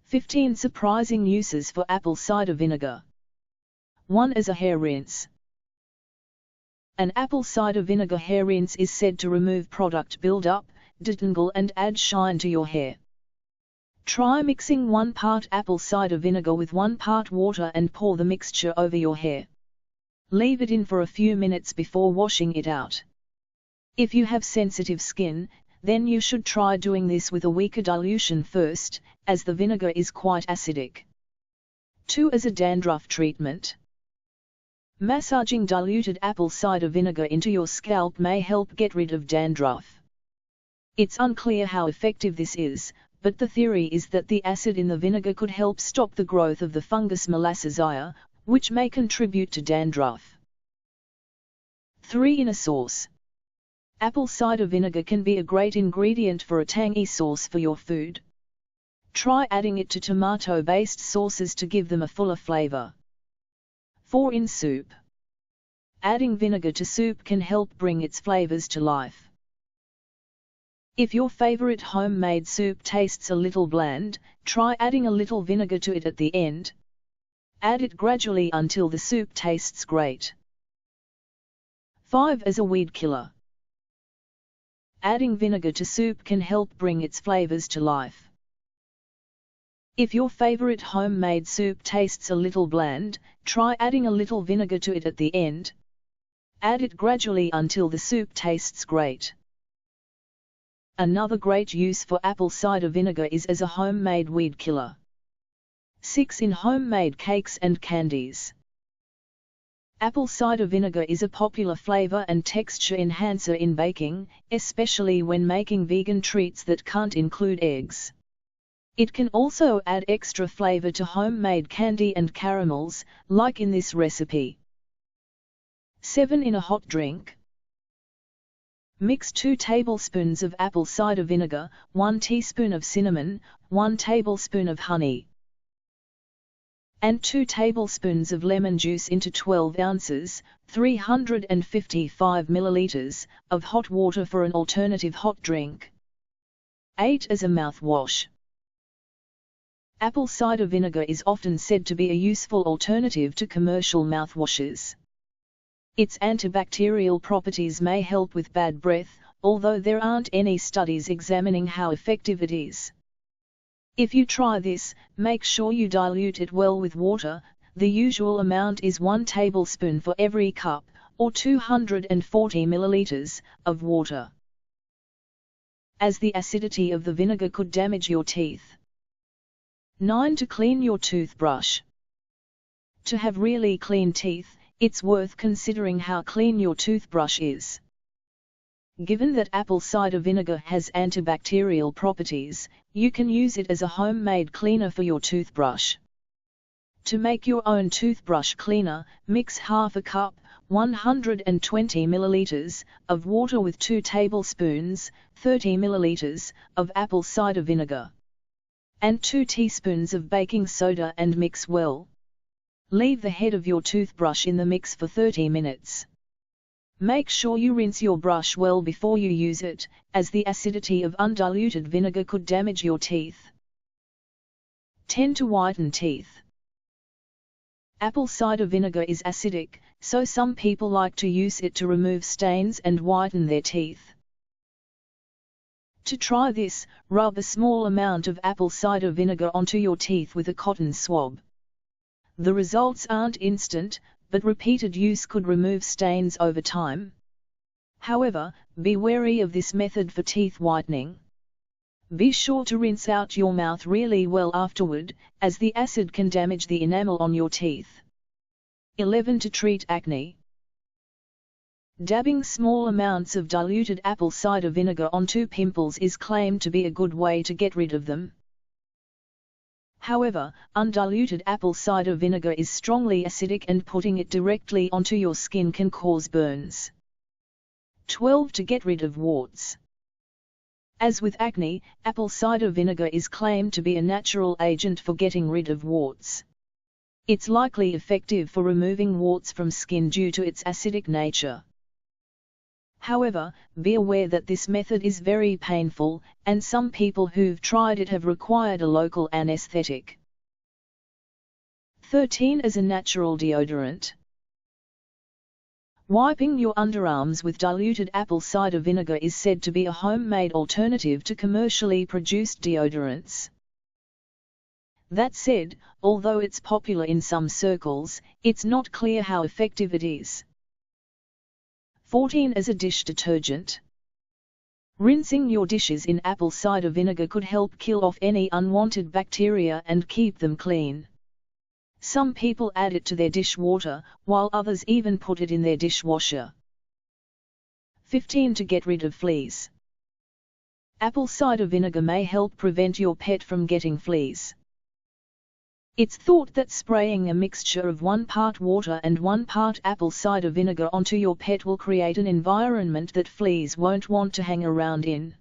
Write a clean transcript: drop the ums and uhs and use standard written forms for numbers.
15 surprising uses for apple cider vinegar. 1. As a hair rinse. An apple cider vinegar hair rinse is said to remove product buildup, detangle and add shine to your hair. Try mixing 1 part apple cider vinegar with 1 part water and pour the mixture over your hair. Leave it in for a few minutes before washing it out. If you have sensitive skin, then you should try doing this with a weaker dilution first, as the vinegar is quite acidic. 2. As a dandruff treatment. Massaging diluted apple cider vinegar into your scalp may help get rid of dandruff. It's unclear how effective this is, but the theory is that the acid in the vinegar could help stop the growth of the fungus Malassezia, which may contribute to dandruff. 3. In a sauce. Apple cider vinegar can be a great ingredient for a tangy sauce for your food. Try adding it to tomato-based sauces to give them a fuller flavor. 4. In soup. Adding vinegar to soup can help bring its flavors to life. If your favorite homemade soup tastes a little bland, try adding a little vinegar to it at the end. Add it gradually until the soup tastes great. 5. As a weed killer. Adding vinegar to soup can help bring its flavors to life. If your favorite homemade soup tastes a little bland, try adding a little vinegar to it at the end. Add it gradually until the soup tastes great. Another great use for apple cider vinegar is as a homemade weed killer. 6. In homemade cakes and candies. Apple cider vinegar is a popular flavor and texture enhancer in baking, especially when making vegan treats that can't include eggs. It can also add extra flavor to homemade candy and caramels, like in this recipe. 7. In a hot drink. Mix 2 tablespoons of apple cider vinegar, 1 teaspoon of cinnamon, 1 tablespoon of honey, and 2 tablespoons of lemon juice into 12 ounces, 355 milliliters, of hot water for an alternative hot drink. 8. As a mouthwash. Apple cider vinegar is often said to be a useful alternative to commercial mouthwashes. Its antibacterial properties may help with bad breath, although there aren't any studies examining how effective it is. If you try this, make sure you dilute it well with water. The usual amount is 1 tablespoon for every cup, or 240 milliliters, of water, as the acidity of the vinegar could damage your teeth. 9. To clean your toothbrush. To have really clean teeth, it's worth considering how clean your toothbrush is. Given that apple cider vinegar has antibacterial properties, you can use it as a homemade cleaner for your toothbrush. To make your own toothbrush cleaner, mix half a cup, 120 milliliters, of water with 2 tablespoons, 30 milliliters, of apple cider vinegar, and 2 teaspoons of baking soda and mix well. Leave the head of your toothbrush in the mix for 30 minutes. Make sure you rinse your brush well before you use it, as the acidity of undiluted vinegar could damage your teeth. 10. To whiten teeth. Apple cider vinegar is acidic, so some people like to use it to remove stains and whiten their teeth. To try this, rub a small amount of apple cider vinegar onto your teeth with a cotton swab. The results aren't instant, but repeated use could remove stains over time. However, be wary of this method for teeth whitening. Be sure to rinse out your mouth really well afterward, as the acid can damage the enamel on your teeth. 11. To treat acne. Dabbing small amounts of diluted apple cider vinegar onto pimples is claimed to be a good way to get rid of them. However, undiluted apple cider vinegar is strongly acidic and putting it directly onto your skin can cause burns. 12. To get rid of warts. As with acne, apple cider vinegar is claimed to be a natural agent for getting rid of warts. It's likely effective for removing warts from skin due to its acidic nature. However, be aware that this method is very painful, and some people who've tried it have required a local anesthetic. 13. As a natural deodorant. Wiping your underarms with diluted apple cider vinegar is said to be a homemade alternative to commercially produced deodorants. That said, although it's popular in some circles, it's not clear how effective it is. 14. As a dish detergent. Rinsing your dishes in apple cider vinegar could help kill off any unwanted bacteria and keep them clean. Some people add it to their dishwater, while others even put it in their dishwasher. 15. To get rid of fleas. Apple cider vinegar may help prevent your pet from getting fleas. It's thought that spraying a mixture of 1 part water and 1 part apple cider vinegar onto your pet will create an environment that fleas won't want to hang around in.